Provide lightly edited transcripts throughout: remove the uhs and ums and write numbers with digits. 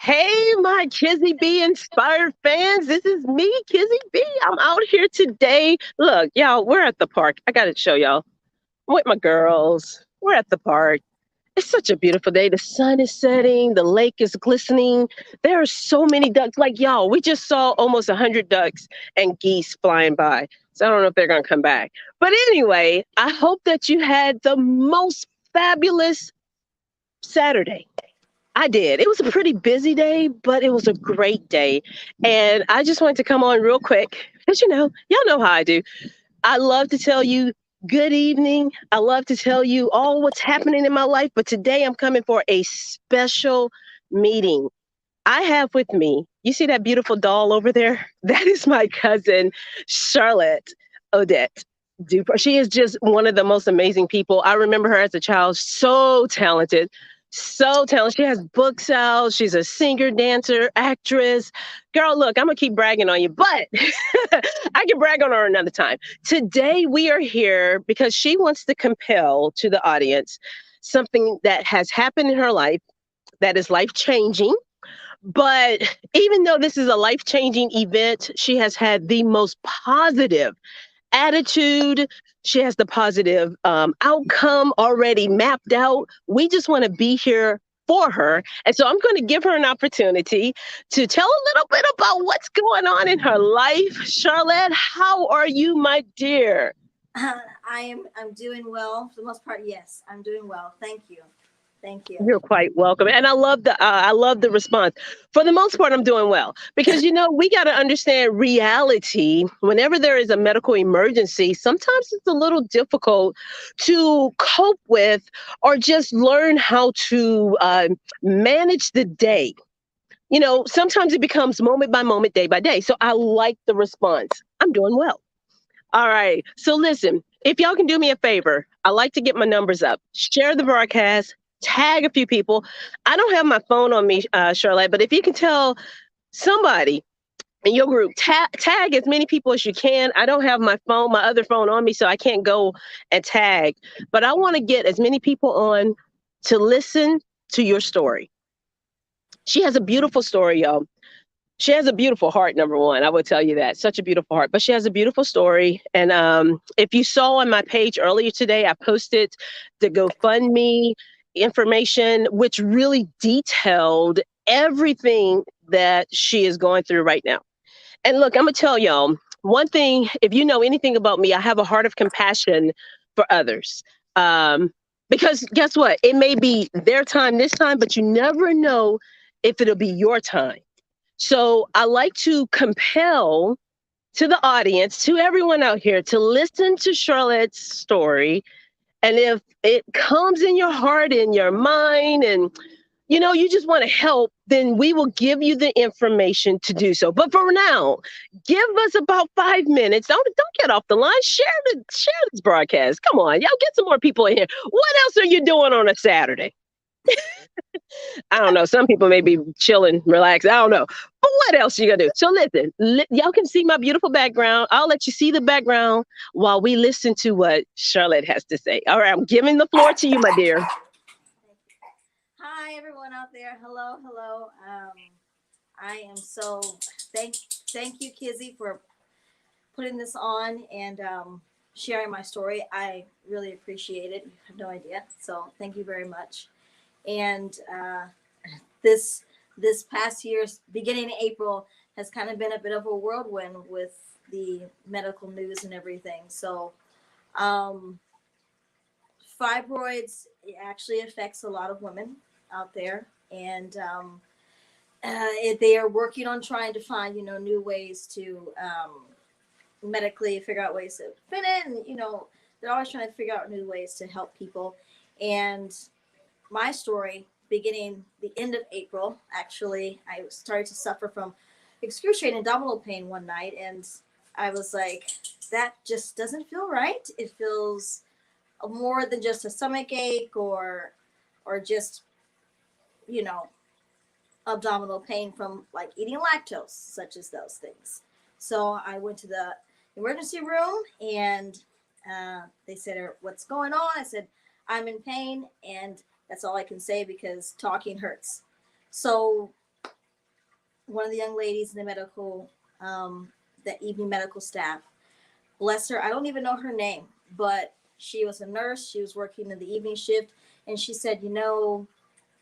Hey, my Kizzy B inspired fans. This is me, Kizzy B. I'm out here today. Look, y'all, we're at the park. I got to show y'all. I'm with my girls. We're at the park. It's such a beautiful day. The sun is setting, the lake is glistening. There are so many ducks. Like, y'all, we just saw almost 100 ducks and geese flying by. So I don't know if they're going to come back. But anyway, I hope that you had the most fabulous Saturday. I did. It was a pretty busy day, but it was a great day. And I just wanted to come on real quick because, y'all know how I do. I love to tell you good evening. I love to tell you all what's happening in my life. But today I'm coming for a special meeting. I have with me, you see that beautiful doll over there? That is my cousin, Charlotte Odette. Dupar. She is just one of the most amazing people. I remember her as a child, so talented, so talented. She has books out. She's a singer, dancer, actress. Girl, look, I'm gonna keep bragging on you, but I can brag on her another time. Today we are here because she wants to compel to the audience something that has happened in her life that is life changing. But even though this is a life changing event, she has had the most positive attitude. She has the positive outcome already mapped out. We just want to be here for her. And so I'm going to give her an opportunity to tell a little bit about what's going on in her life. Charlotte, how are you, my dear? I'm doing well for the most part. Yes, I'm doing well. Thank you. Thank you. You're quite welcome, and I love the response. For the most part, I'm doing well because we got to understand reality. Whenever there is a medical emergency, sometimes it's a little difficult to cope with or just learn how to manage the day. Sometimes it becomes moment by moment, day by day. So I like the response. I'm doing well. All right. So listen, if y'all can do me a favor, I like to get my numbers up. Share the broadcast, tag a few people. I don't have my phone on me, Charlotte, but if you can tell somebody in your group, tag as many people as you can. I don't have my other phone on me, so I can't go and tag. But I want to get as many people on to listen to your story. She has a beautiful story, y'all. She has a beautiful heart, number one. I would tell you that. Such a beautiful heart. But she has a beautiful story. And if you saw on my page earlier today, I posted the GoFundMe information, which really detailed everything that she is going through right now. And look, I'm going to tell y'all one thing. If you know anything about me, I have a heart of compassion for others. Because guess what? It may be their time this time, but you never know if it'll be your time. So I like to compel to the audience, to everyone out here, to listen to Charlotte's story. And if it comes in your heart, in your mind, and you just want to help, then we will give you the information to do so. But for now, give us about 5 minutes. Don't get off the line. Share this broadcast. Come on, y'all, get some more people in here. What else are you doing on a Saturday? I don't know. Some people may be chilling, relaxed. I don't know. But what else you gonna do? So listen, y'all can see my beautiful background. I'll let you see the background while we listen to what Charlotte has to say. All right, I'm giving the floor to you, my dear. Hi, everyone out there. Hello, hello. I am so thank thank you, Kizzy, for putting this on and sharing my story. I really appreciate it. You have no idea. So thank you very much. And this this past year's beginning of April has kind of been a bit of a whirlwind with the medical news and everything. So um, fibroids, it actually affects a lot of women out there, and they are working on trying to find new ways to medically figure out ways to fit it, and they're always trying to figure out new ways to help people. And my story, beginning the end of April, actually, I started to suffer from excruciating abdominal pain one night, and I was like, that just doesn't feel right. It feels more than just a stomach ache or just you know abdominal pain from like eating lactose, such as those things. So I went to the emergency room, and they said, "What's going on?" I said, "I'm in pain," and that's all I can say because talking hurts. So one of the young ladies in the evening medical staff. Bless her. I don't even know her name, but she was a nurse. She was working in the evening shift. And she said,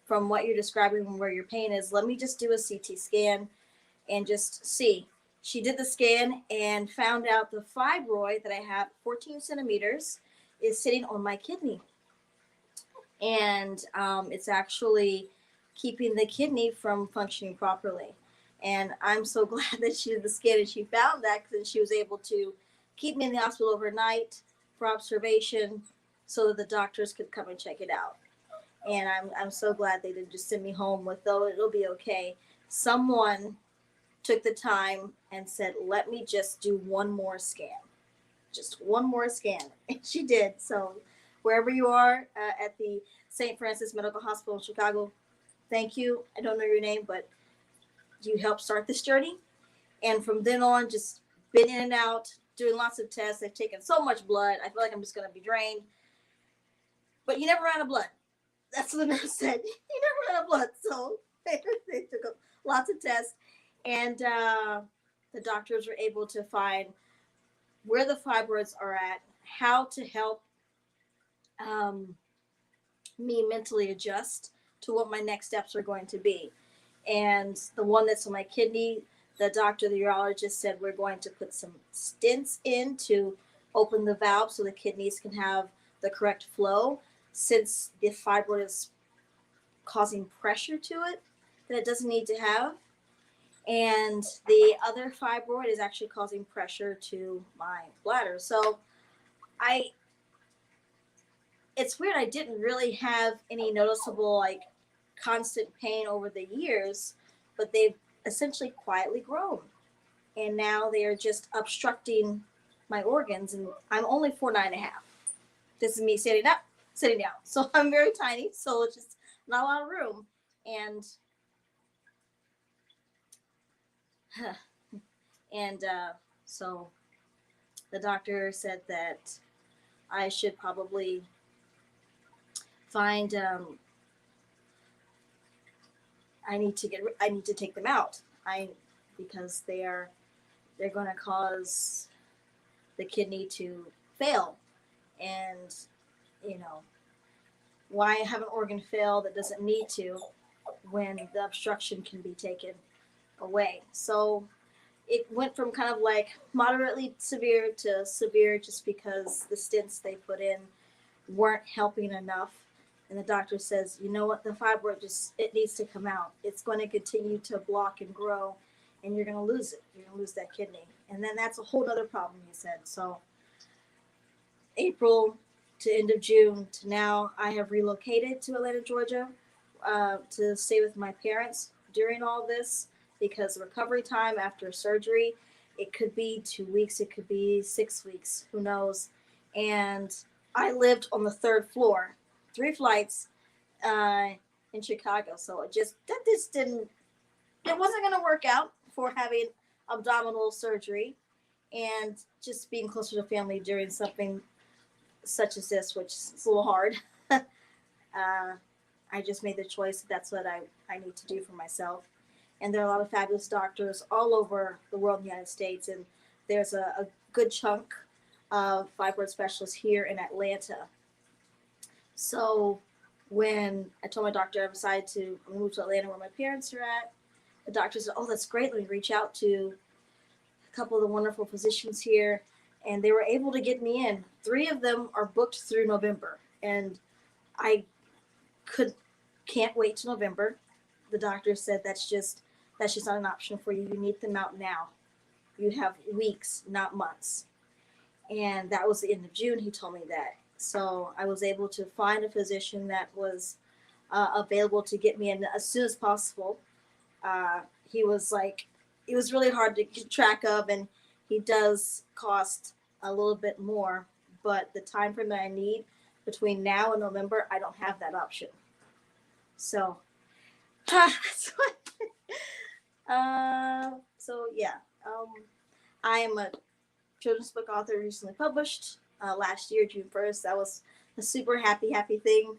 from what you're describing from where your pain is, let me just do a CT scan and just see. She did the scan and found out the fibroid that I have, 14 centimeters, is sitting on my kidney. And it's actually keeping the kidney from functioning properly. And I'm so glad that she did the scan and she found that, because she was able to keep me in the hospital overnight for observation so that the doctors could come and check it out. And I'm so glad they didn't just send me home with, oh, it'll be okay. Someone took the time and said, let me just do one more scan. Just one more scan. And she did. So wherever you are at the St. Francis Medical Hospital in Chicago, thank you. I don't know your name, but you helped start this journey. And from then on, just been in and out, doing lots of tests. I've taken so much blood. I feel like I'm just going to be drained. But you never ran out of blood. That's what the nurse said. You never ran out of blood. So they took lots of tests. And the doctors were able to find where the fibroids are at, how to help me mentally adjust to what my next steps are going to be. And the one that's on my kidney, the doctor, the urologist, said we're going to put some stents in to open the valve so the kidneys can have the correct flow, since the fibroid is causing pressure to it that it doesn't need to have. And the other fibroid is actually causing pressure to my bladder. So it's weird. I didn't really have any noticeable constant pain over the years, but they've essentially quietly grown. And now they are just obstructing my organs. And I'm only 4'9.5". This is me sitting up, sitting down. So I'm very tiny. So it's just not a lot of room. And so the doctor said that I should probably find I need to take them out. Because they're going to cause the kidney to fail. And why have an organ fail that doesn't need to, when the obstruction can be taken away? So it went from kind of moderately severe to severe, just because the stents they put in weren't helping enough. And the doctor says, you know what, the fibroid it needs to come out. It's going to continue to block and grow, and you're going to lose it. You're going to lose that kidney. And then that's a whole other problem, he said. So April to end of June to now, I have relocated to Atlanta, Georgia, to stay with my parents during all this, because recovery time after surgery, it could be 2 weeks, it could be 6 weeks, who knows. And I lived on the 3rd floor, 3 flights in Chicago. So it wasn't going to work out for having abdominal surgery and just being closer to family during something such as this, which is a little hard. I just made the choice that's what I need to do for myself. And there are a lot of fabulous doctors all over the world in the United States. And there's a good chunk of fibroid specialists here in Atlanta. So when I told my doctor I decided to move to Atlanta where my parents are at, the doctor said, oh, that's great. Let me reach out to a couple of the wonderful physicians here. And they were able to get me in. 3 of them are booked through November. And I can't wait till November. The doctor said that's just not an option for you. You need them out now. You have weeks, not months. And that was the end of June. He told me that. So I was able to find a physician that was available to get me in as soon as possible. He was really hard to keep track of, and he does cost a little bit more, but the time frame that I need between now and November, I don't have that option. So that's what. I am a children's book author, recently published last year, June 1st. That was a super happy thing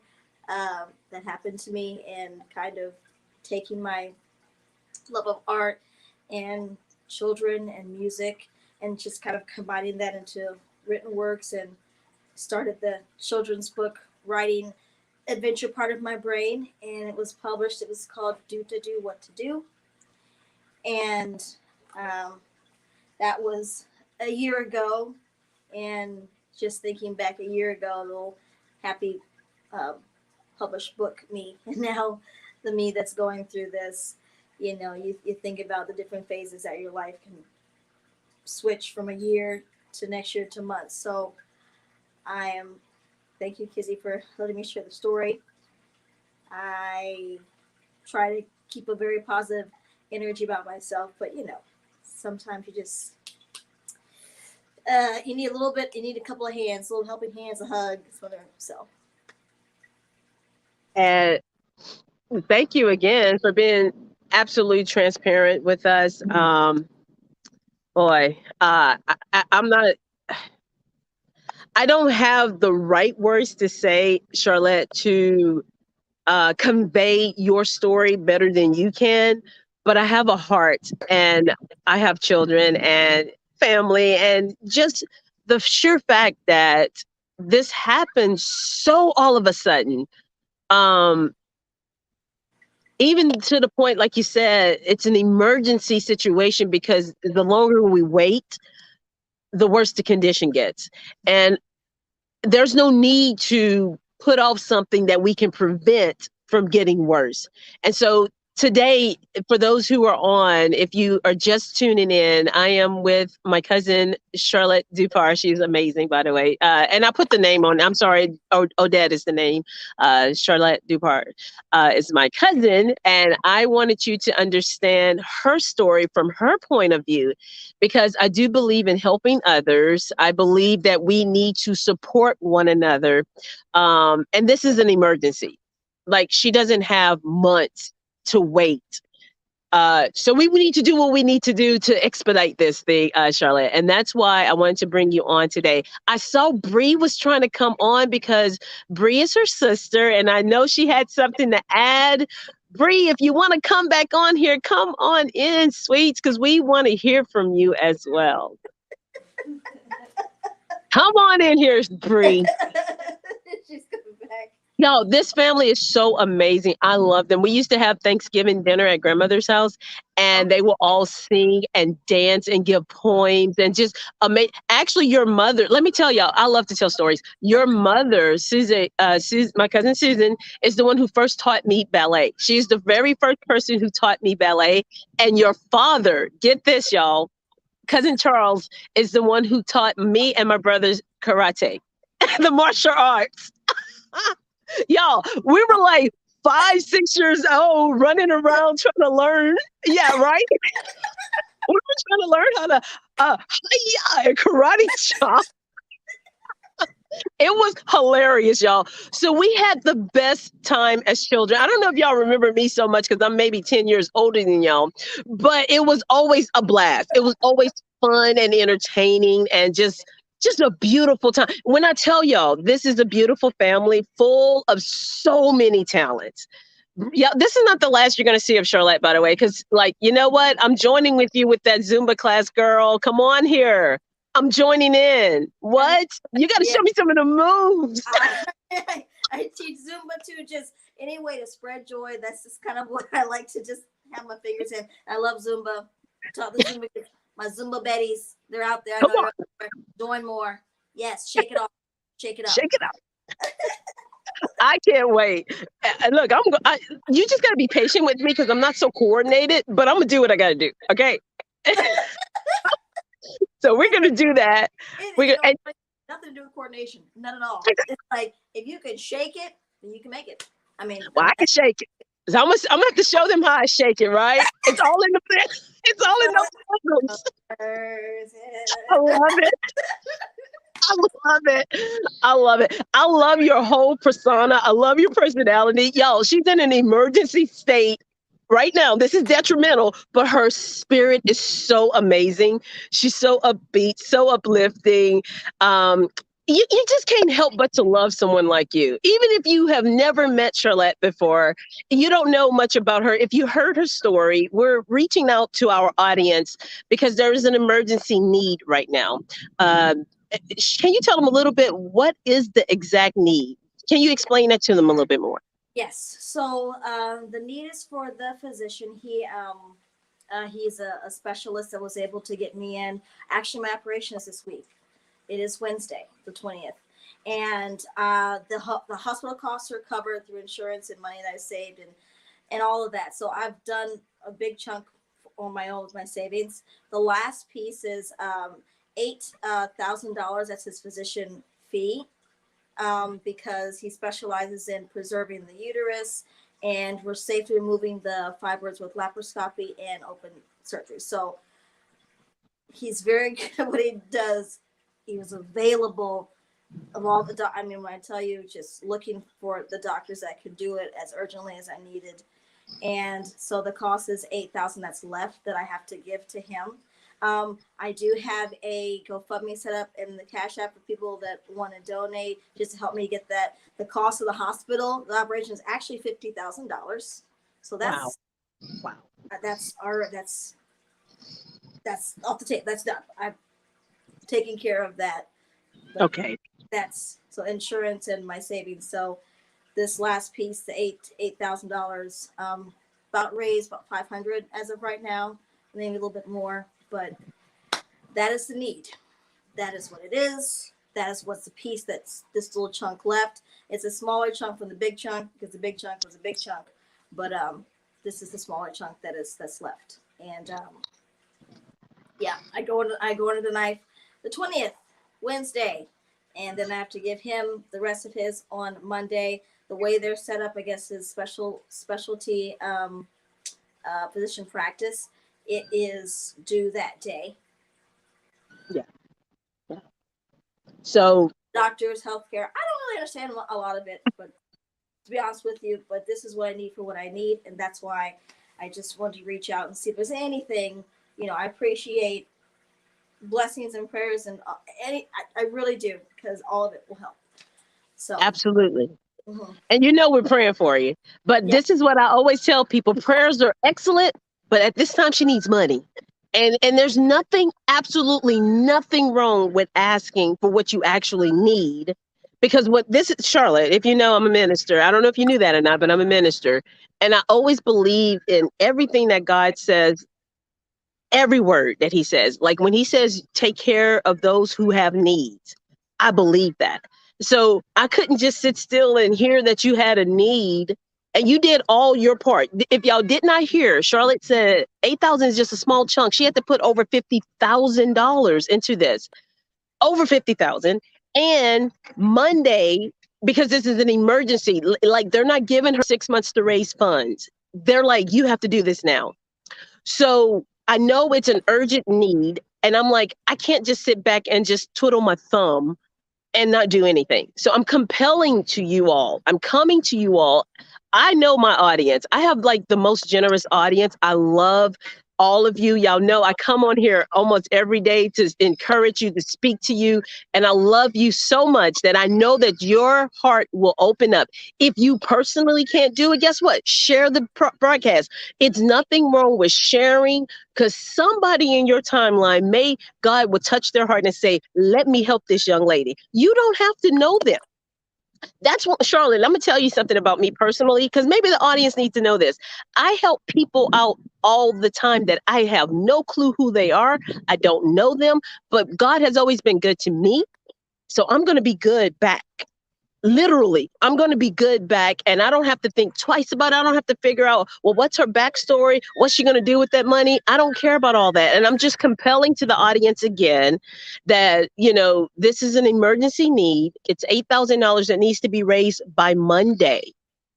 that happened to me, and kind of taking my love of art and children and music, and just kind of combining that into written works, and started the children's book writing adventure part of my brain, and it was published. It was called Do to Do What to Do, and um, that was a year ago. And just thinking back a year ago, a little happy um, published book me, and now the me that's going through this. You think about the different phases that your life can switch from a year to next year to months. So I am, thank you, Kizzy, for letting me share the story. I try to keep a very positive energy about myself, but sometimes you just you need a little bit. You need a couple of hands, a little helping hands, a hug, whatever. So And thank you again for being absolutely transparent with us. Boy, I'm not. I don't have the right words to say, Charlotte, to convey your story better than you can. But I have a heart, and I have children and family, and just the sheer fact that this happened so all of a sudden. Um, Even to the point, like you said, it's an emergency situation because the longer we wait, the worse the condition gets. And there's no need to put off something that we can prevent from getting worse. And so today, for those who are on, if you are just tuning in, I am with my cousin Charlet Dupar. She's amazing, by the way. And I put the name on. I'm sorry, Odette is the name. Charlet Dupar is my cousin, and I wanted you to understand her story from her point of view, because I do believe in helping others. I believe that we need to support one another. And this is an emergency. Like, she doesn't have months to wait. So we need to do what we need to do to expedite this thing, Charlotte. And that's why I wanted to bring you on today. I saw Bree was trying to come on because Bree is her sister, and I know she had something to add. Bree, if you want to come back on here, come on in, sweets, because we want to hear from you as well. Come on in here, Bree. she's coming back. Yo, this family is so amazing. I love them. We used to have Thanksgiving dinner at grandmother's house, and they will all sing and dance and give poems and just amazing. Actually, your mother, let me tell y'all, I love to tell stories. Your mother, Susan, my cousin Susan, is the one who first taught me ballet. She's the very first person who taught me ballet. And your father, get this, y'all, cousin Charles is the one who taught me and my brothers karate, the martial arts. Y'all, we were like 5, 6 years old, running around trying to learn. Yeah, right. We were trying to learn how to hi-ya, karate chop. It was hilarious, y'all. So we had the best time as children. I don't know if y'all remember me so much because I'm maybe 10 years older than y'all, but it was always a blast. It was always fun and entertaining and just a beautiful time. When I tell y'all, this is a beautiful family full of so many talents. Yeah, this is not the last you're going to see of Charlotte, by the way, because, like, you know what? I'm joining with you with that Zumba class, girl. Come on here. I'm joining in. What? You got to show me some of the moves. I teach Zumba too, just any way to spread joy. That's just kind of what I like to just have my fingers in. I love Zumba. Taught the Zumba, my Zumba Betties. They're out there. I know you're doing more. Yes, shake it off. Shake it up. Shake it up. I can't wait. Look, you just got to be patient with me because I'm not so coordinated, but I'm going to do what I got to do. Okay. So we're going to do that. Nothing to do with coordination. None at all. It's like, if you can shake it, then you can make it. I mean, well, I can shake it. So I'm gonna have to show them how I shake it, right? It's all in the it's all in the I love it. I love it. I love it. I love your whole persona. I love your personality. Yo, she's in an emergency state right now. This is detrimental, but her spirit is so amazing. She's so upbeat, so uplifting. you just can't help but to love someone like you. Even if you have never met Charlotte before, you don't know much about her. If you heard her story, we're reaching out to our audience because there is an emergency need right now. Um, can you tell them a little bit what is the exact need? Can you explain that to them a little bit more? Yes. So the need is for the physician. He's a specialist that was able to get me in. Actually, my operation is this week. It is Wednesday, the 20th. And the hospital costs are covered through insurance and money that I saved and all of that. So I've done a big chunk on my own with my savings. The last piece is $8,000. That's his physician fee, because he specializes in preserving the uterus, and we're safely removing the fibroids with laparoscopy and open surgery. So he's very good at what he does. He was available of all the I mean, when I tell you, just looking for the doctors that could do it as urgently as I needed. And so the cost is $8,000 that's left that I have to give to him. I do have a GoFundMe set up in the Cash App for people that want to donate just to help me get that. The cost of the hospital, the operation is actually $50,000. So that's Wow. That's off the table. That's done. I've taken care of that. But Okay. that's so insurance and my savings. So this last piece, the $8,000, about raised about 500 as of right now, maybe a little bit more. But that is the need. That is what it is. That is what's the piece that's this little chunk left. It's a smaller chunk from the big chunk because the big chunk was a big chunk. But this is the smaller chunk that's left. And yeah, I go under the knife the 20th, Wednesday, and then I have to give him the rest of his on Monday. The way they're set up, I guess, is specialty physician practice. It is due that day. Yeah. So Doctors, healthcare. I don't really understand a lot of it, but to be honest with you, but this is what I need for what I need, and that's why I just wanted to reach out and see if there's anything. I appreciate blessings and prayers, and I really do, because all of it will help. So absolutely. mhm. And we're praying for you. But Yeah, this is what I always tell people. Prayers are excellent, but at this time she needs money. And there's absolutely nothing wrong with asking for what you actually need. Because what this is, Charlotte, if you know, I'm a minister. I don't know if you knew that or not, but I'm a minister. And I always believe in everything that God says, every word that he says. Like when he says, take care of those who have needs, I believe that. So I couldn't just sit still and hear that you had a need and you did all your part. If y'all did not hear, Charlotte said 8,000 is just a small chunk. She had to put over $50,000 into this, over 50,000. And Monday, because this is an emergency, like they're not giving her 6 months to raise funds. They're like, you have to do this now. So I know it's an urgent need. And I'm like, I can't just sit back and just twiddle my thumb and not do anything. So I'm compelling to you all. I'm coming to you all. I know my audience. I have like the most generous audience. I love all of you. Y'all know I come on here almost every day to encourage you, to speak to you. And I love you so much that I know that your heart will open up. If you personally can't do it, guess what? Share the broadcast. It's nothing wrong with sharing, because somebody in your timeline God will touch their heart and say, let me help this young lady. You don't have to know them. That's what, Charlotte, I'm going to tell you something about me personally, because maybe the audience needs to know this. I help people out all the time that I have no clue who they are. I don't know them, but God has always been good to me. So I'm going to be good back. Literally, I'm going to be good back, and I don't have to think twice about it. I don't have to figure out, well, what's her backstory? What's she going to do with that money? I don't care about all that. And I'm just compelling to the audience again that, this is an emergency need. It's $8,000 that needs to be raised by Monday.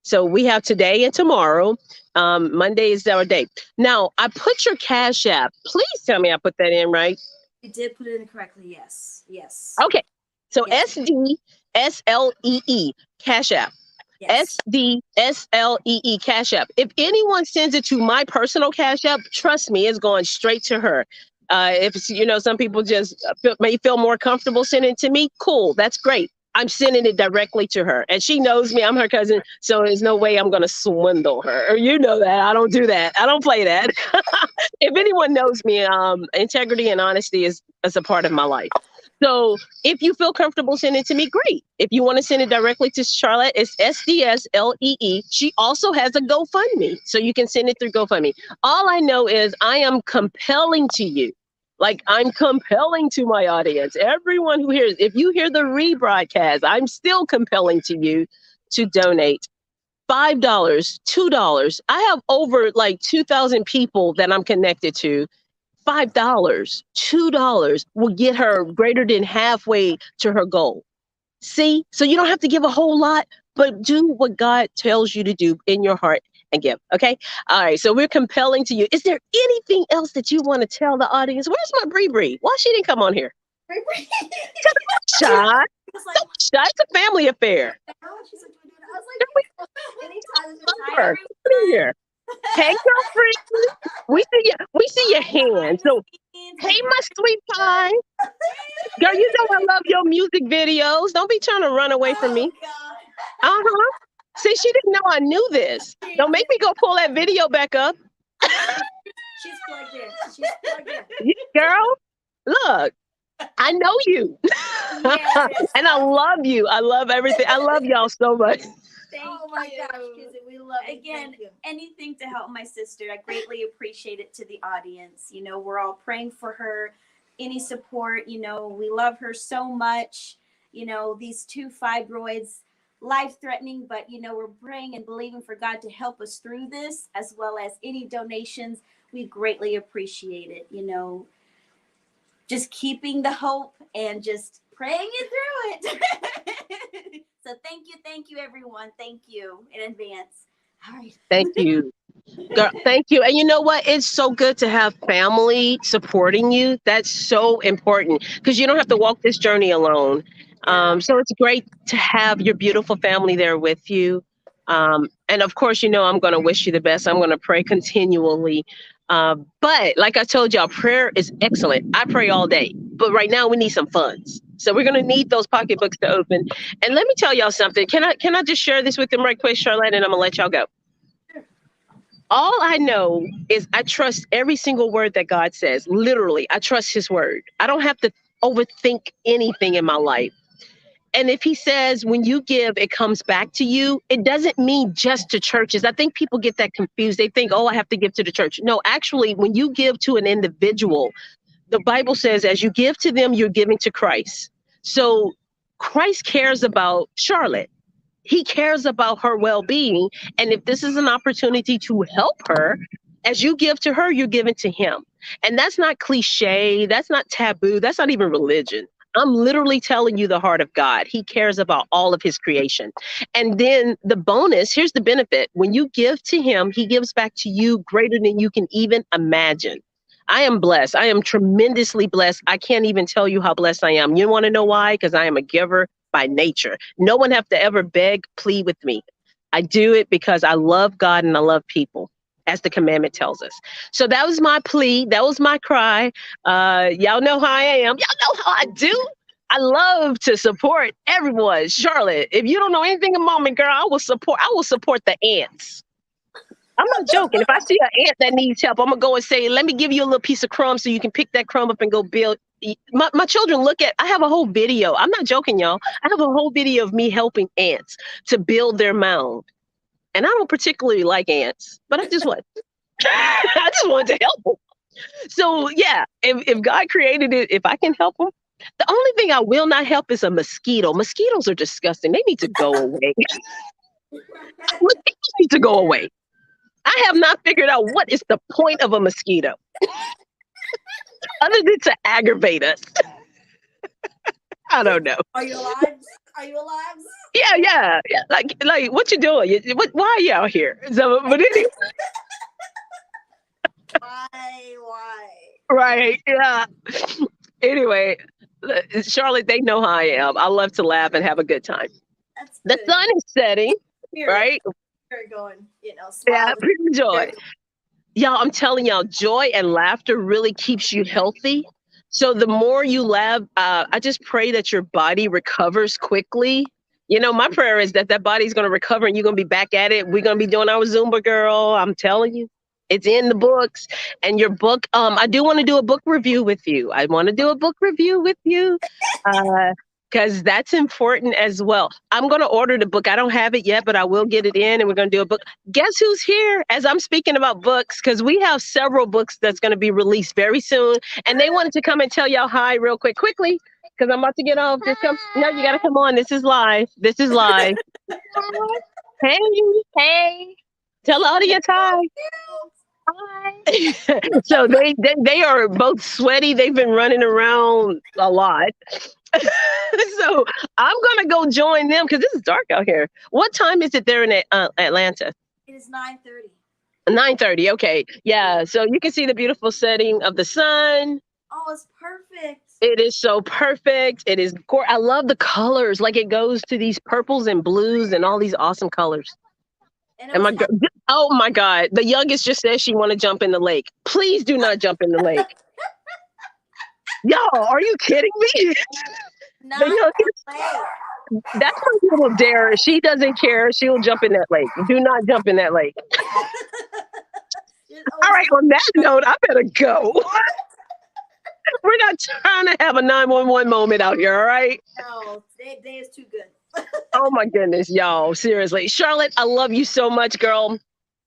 So we have today and tomorrow. Monday is our day. Now, I put your Cash App. Please tell me I put that in right. You did put it in correctly. Yes. Okay. So Yes. SDSLEE Cash App. Yes. SDSLEE Cash App. If anyone sends it to my personal Cash App, trust me, it's going straight to her. If some people just may feel more comfortable sending it to me, cool, that's great. I'm sending it directly to her, and she knows me. I'm her cousin, so there's no way I'm going to swindle her. You know that I don't do that. I don't play that. If anyone knows me, integrity and honesty is a part of my life. So if you feel comfortable sending it to me, great. If you want to send it directly to Charlet, it's SDSLEE. She also has a GoFundMe, so you can send it through GoFundMe. All I know is I am compelling to you. Like, I'm compelling to my audience. Everyone who hears, if you hear the rebroadcast, I'm still compelling to you to donate $5, $2. I have over like 2,000 people that I'm connected to. $5, $2 will get her greater than halfway to her goal. See? So you don't have to give a whole lot, but do what God tells you to do in your heart and give. Okay? All right. So we're compelling to you. Is there anything else that you want to tell the audience? Where's my Bree Bree? Why she didn't come on here? Shy. Don't shy. It's a family affair. Come here. Hey, girlfriend. We see your hand. So, hey, my sweet pie. Girl, you know I love your music videos. Don't be trying to run away from me. Uh-huh. See, she didn't know I knew this. Don't make me go pull that video back up. She's plugged in. She's plugged in. Girl, look, I know you. Yes. And I love you. I love everything. I love y'all so much. Oh my gosh, we love it. Again, anything to help my sister. I greatly appreciate it to the audience. We're all praying for her. Any support, we love her so much. These 2 fibroids, life-threatening, but we're praying and believing for God to help us through this, as well as any donations. We greatly appreciate it. Just keeping the hope and just praying it through it. So thank you, everyone. Thank you in advance. All right. Thank you. Girl, thank you. And you know what? It's so good to have family supporting you. That's so important because you don't have to walk this journey alone. So it's great to have your beautiful family there with you. And of course, I'm going to wish you the best. I'm going to pray continually. But like I told y'all, prayer is excellent. I pray all day. But right now we need some funds. So we're going to need those pocketbooks to open. And let me tell y'all something. Can I just share this with them right quick, Charlotte, and I'm going to let y'all go. All I know is I trust every single word that God says. Literally, I trust his word. I don't have to overthink anything in my life. And if he says, when you give, it comes back to you, it doesn't mean just to churches. I think people get that confused. They think, oh, I have to give to the church. No, actually, when you give to an individual, the Bible says, as you give to them, you're giving to Christ. So Christ cares about Charlotte. He cares about her well-being. And if this is an opportunity to help her, as you give to her, you're giving to him. And that's not cliche. That's not taboo. That's not even religion. I'm literally telling you the heart of God. He cares about all of his creation. And then the bonus, here's the benefit. When you give to him, he gives back to you greater than you can even imagine. I am blessed. I am tremendously blessed. I can't even tell you how blessed I am. You want to know why? Because I am a giver by nature. No one have to ever beg, plead with me. I do it because I love God and I love people, as the commandment tells us. So that was my plea. That was my cry. Y'all know how I am. Y'all know how I do. I love to support everyone. Charlotte, if you don't know anything about me, girl, I will support the ants. I'm not joking. If I see an ant that needs help, I'm going to go and say, let me give you a little piece of crumb so you can pick that crumb up and go build. My children I have a whole video. I'm not joking, y'all. I have a whole video of me helping ants to build their mound. And I don't particularly like ants, but I just wanted to help them. So yeah, if God created it, if I can help them, the only thing I will not help is a mosquito. Mosquitoes are disgusting. They need to go away. Mosquitoes need to go away. I have not figured out what is the point of a mosquito other than to aggravate us. I don't know. Are you alive? Are you alive? Yeah. Like what you doing? Why are you out here? So, but anyway. Why? Right. Yeah. Anyway, Charlotte, they know how I am. I love to laugh and have a good time. The sun is setting, right? You're going, Yeah, pretty joy. Y'all, I'm telling y'all, joy and laughter really keeps you healthy. So the more you laugh, I just pray that your body recovers quickly. You know, my prayer is that that body's going to recover and you're going to be back at it. We're going to be doing our Zumba, girl. I'm telling you, it's in the books. And your book, I do want to do a book review with you. I want to do a book review with you. Because that's important as well. I'm going to order the book. I don't have it yet, but I will get it in and we're going to do a book. Guess who's here as I'm speaking about books? Because we have several books that's going to be released very soon. And they wanted to come and tell y'all hi real quickly, because I'm about to get off. Just come. No, you got to come on. This is live. This is live. Hey. Hey. Tell the audience hi. Hi. So they are both sweaty. They've been running around a lot. So I'm gonna go join them because this is dark out here. What time is it there in Atlanta? It is 9:30. 9:30. Okay, yeah. So you can see the beautiful setting of the sun. Oh, it's perfect. It is so perfect. It is. I love the colors. Like it goes to these purples and blues and all these awesome colors. And And oh my God, the youngest just said she want to jump in the lake. Please do not jump in the lake. Y'all, are you kidding me? not The youngest, late. that's my little dare. She doesn't care. She'll jump in that lake. Do not jump in that lake. All right, on that note, I better go. We're not trying to have a 911 moment out here, all right? No, today is too good. Oh my goodness, y'all. Seriously. Charlotte, I love you so much, girl.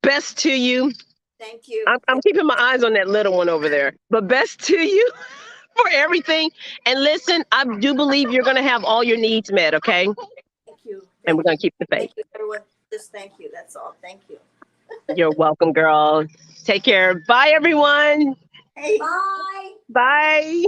Best to you. Thank you. I'm keeping my eyes on that little one over there. But best to you for everything. And listen, I do believe you're going to have all your needs met, okay? Thank you. And we're going to keep the faith. Thank you, everyone. Just thank you. That's all. Thank you. You're welcome, girl. Take care. Bye, everyone. Hey. Bye. Bye.